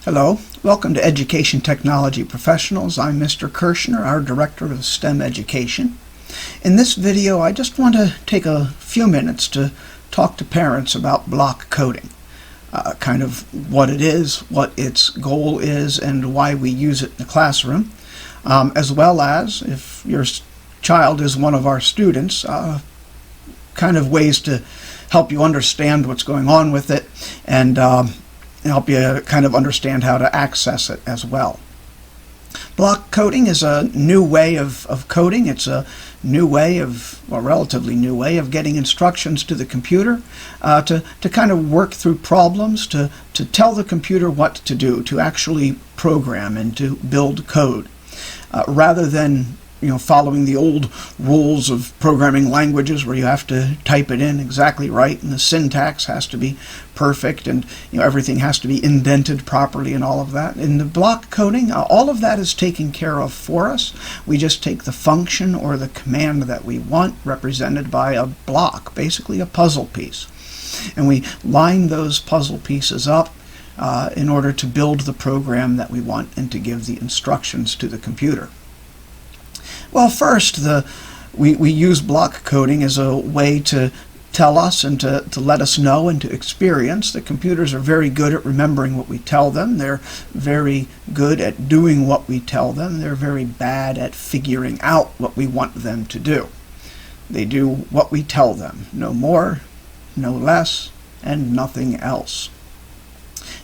Hello, welcome to Education Technology Professionals. I'm Mr. Kirshner, our Director of STEM Education. In this video, I just want to take a few minutes to talk to parents about block coding, kind of what it is, what its goal is, and why we use it in the classroom, as well as, if your child is one of our students, kind of ways to help you understand what's going on with it and help you kind of understand how to access it as well. Block coding is a new way of coding. It's a new way of, well, relatively new way of getting instructions to the computer to kind of work through problems, to tell the computer what to do, to actually program and to build code, rather than following the old rules of programming languages where you have to type it in exactly right and the syntax has to be perfect and everything has to be indented properly and all of that. In the block coding, all of that is taken care of for us. We just take the function or the command that we want represented by a block, basically a puzzle piece. And we line those puzzle pieces up in order to build the program that we want and to give the instructions to the computer. Well, first, we use block coding as a way to tell us and to let us know and to experience that computers are very good at remembering what we tell them. They're very good at doing what we tell them. They're very bad at figuring out what we want them to do. They do what we tell them, no more, no less, and nothing else.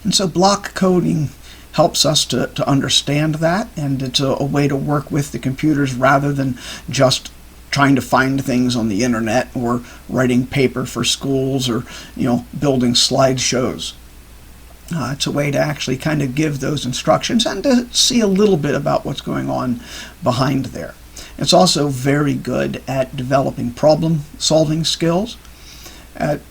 And so block coding helps us to understand that, and it's a way to work with the computers rather than just trying to find things on the internet or writing paper for schools or building slideshows. It's a way to actually kind of give those instructions and to see a little bit about what's going on behind there. It's also very good at developing problem solving skills, at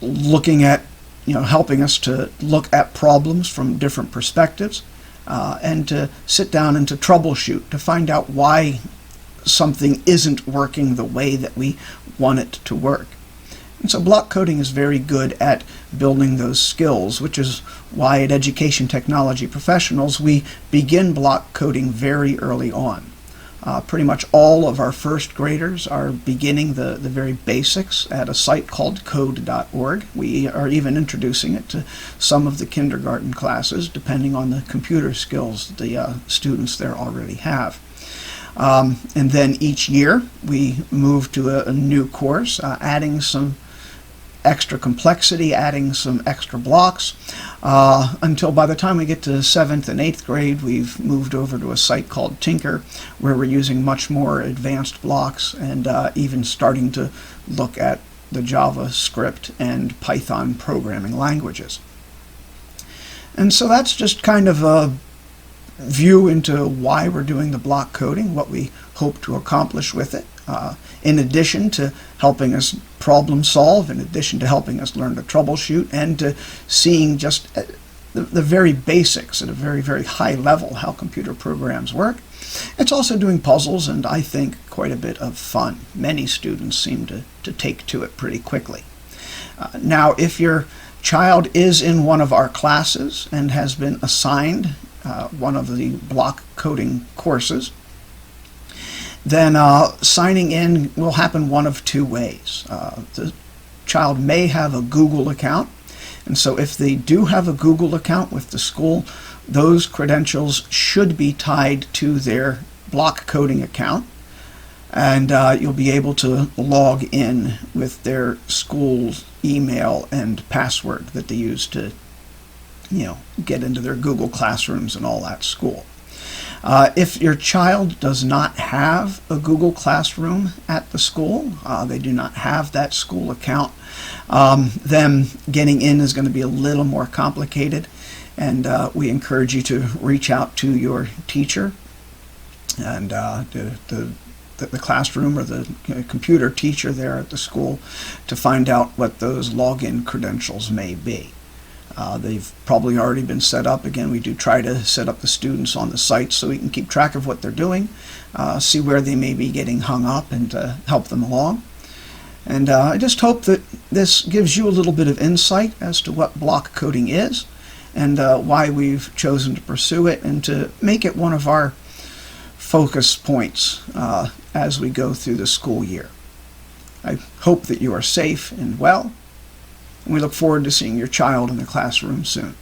looking at helping us to look at problems from different perspectives and to sit down and to troubleshoot, to find out why something isn't working the way that we want it to work. And so block coding is very good at building those skills, which is why at Education Technology Professionals we begin block coding very early on. Pretty much all of our first graders are beginning the very basics at a site called code.org. We are even introducing it to some of the kindergarten classes, depending on the computer skills the students there already have. And then each year we move to a new course, adding some extra complexity, adding some extra blocks, until by the time we get to 7th and 8th grade, we've moved over to a site called Tinker, where we're using much more advanced blocks and even starting to look at the JavaScript and Python programming languages. And so that's just kind of a view into why we're doing the block coding, what we hope to accomplish with it. In addition to helping us problem solve, in addition to helping us learn to troubleshoot, and to seeing just the very basics at a very, very high level how computer programs work. It's also doing puzzles and I think quite a bit of fun. Many students seem to take to it pretty quickly. Now, if your child is in one of our classes and has been assigned one of the block coding courses, then signing in will happen one of two ways. The child may have a Google account, and so if they do have a Google account with the school, those credentials should be tied to their block coding account, and you'll be able to log in with their school's email and password that they use to get into their Google classrooms and all that school. If your child does not have a Google Classroom at the school, they do not have that school account, then getting in is going to be a little more complicated, and we encourage you to reach out to your teacher and the classroom or the computer teacher there at the school to find out what those login credentials may be. They've probably already been set up. Again, we do try to set up the students on the site so we can keep track of what they're doing, see where they may be getting hung up, and help them along. And I just hope that this gives you a little bit of insight as to what block coding is and why we've chosen to pursue it and to make it one of our focus points as we go through the school year. I hope that you are safe and well, and we look forward to seeing your child in the classroom soon.